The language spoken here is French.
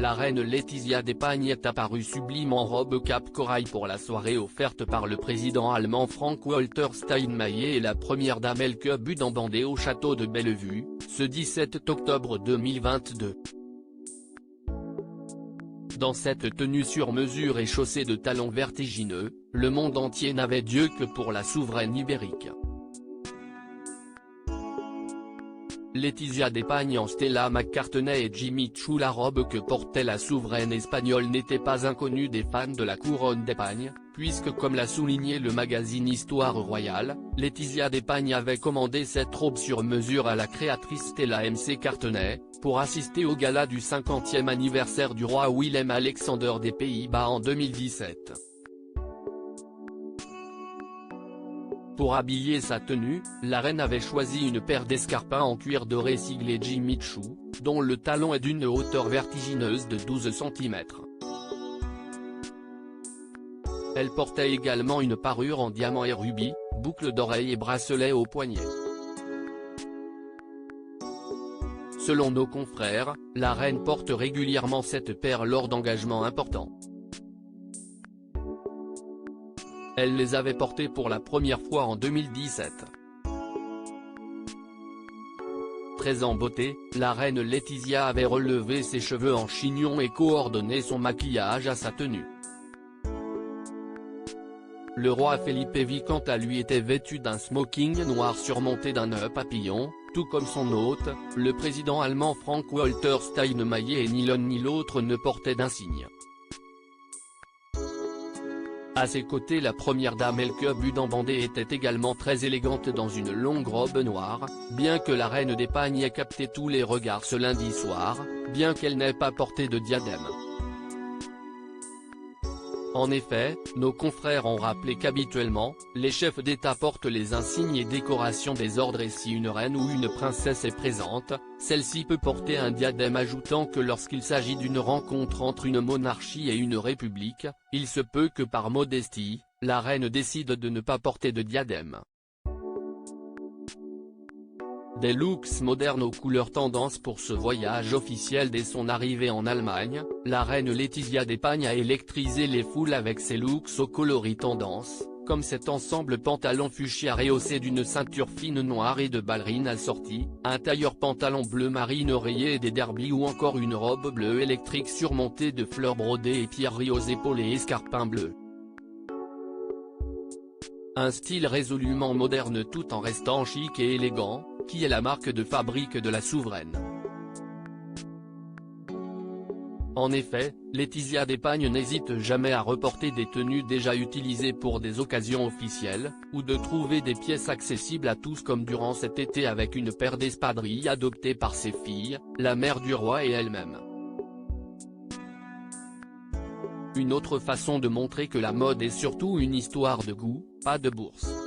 la reine Letizia d'Espagne est apparue sublime en robe cap corail pour la soirée offerte par le président allemand Frank-Walter Steinmeier et la première dame Elke Budenbandé au château de Bellevue, ce 17 octobre 2022. Dans cette tenue sur mesure et chaussée de talons vertigineux, le monde entier n'avait d'yeux que pour la souveraine ibérique. Letizia d'Espagne en Stella McCartney et Jimmy Choo. La robe que portait la souveraine espagnole n'était pas inconnue des fans de la couronne d'Espagne, puisque comme l'a souligné le magazine Histoire Royale, Letizia d'Espagne avait commandé cette robe sur mesure à la créatrice Stella McCartney, pour assister au gala du 50e anniversaire du roi Willem-Alexander des Pays-Bas en 2017. Pour habiller sa tenue, la reine avait choisi une paire d'escarpins en cuir doré siglé Jimmy Choo, dont le talon est d'une hauteur vertigineuse de 12 cm. Elle portait également une parure en diamant et rubis, boucles d'oreilles et bracelets au poignet. Selon nos confrères, la reine porte régulièrement cette paire lors d'engagements importants. Elle les avait portés pour la première fois en 2017. Très en beauté, la reine Letizia avait relevé ses cheveux en chignon et coordonné son maquillage à sa tenue. Le roi Felipe V quant à lui était vêtu d'un smoking noir surmonté d'un nœud papillon, tout comme son hôte, le président allemand Frank-Walter Steinmeier, et ni l'un ni l'autre ne portait d'insigne. À ses côtés, la première dame Elke Budenbandé était également très élégante dans une longue robe noire, bien que la reine d'Espagne ait capté tous les regards ce lundi soir, bien qu'elle n'ait pas porté de diadème. En effet, nos confrères ont rappelé qu'habituellement, les chefs d'État portent les insignes et décorations des ordres, et si une reine ou une princesse est présente, celle-ci peut porter un diadème, ajoutant que lorsqu'il s'agit d'une rencontre entre une monarchie et une république, il se peut que par modestie, la reine décide de ne pas porter de diadème. Des looks modernes aux couleurs tendance pour ce voyage officiel. Dès son arrivée en Allemagne, la reine Letizia d'Espagne a électrisé les foules avec ses looks aux coloris tendance, comme cet ensemble pantalon fuchsia rehaussé d'une ceinture fine noire et de ballerines assorties, un tailleur pantalon bleu marine rayé et des derbies, ou encore une robe bleue électrique surmontée de fleurs brodées et pierreries aux épaules et escarpins bleus. Un style résolument moderne tout en restant chic et élégant, qui est la marque de fabrique de la souveraine. En effet, Letizia d'Espagne n'hésite jamais à reporter des tenues déjà utilisées pour des occasions officielles, ou de trouver des pièces accessibles à tous, comme durant cet été avec une paire d'espadrilles adoptée par ses filles, la mère du roi et elle-même. Une autre façon de montrer que la mode est surtout une histoire de goût, pas de bourse.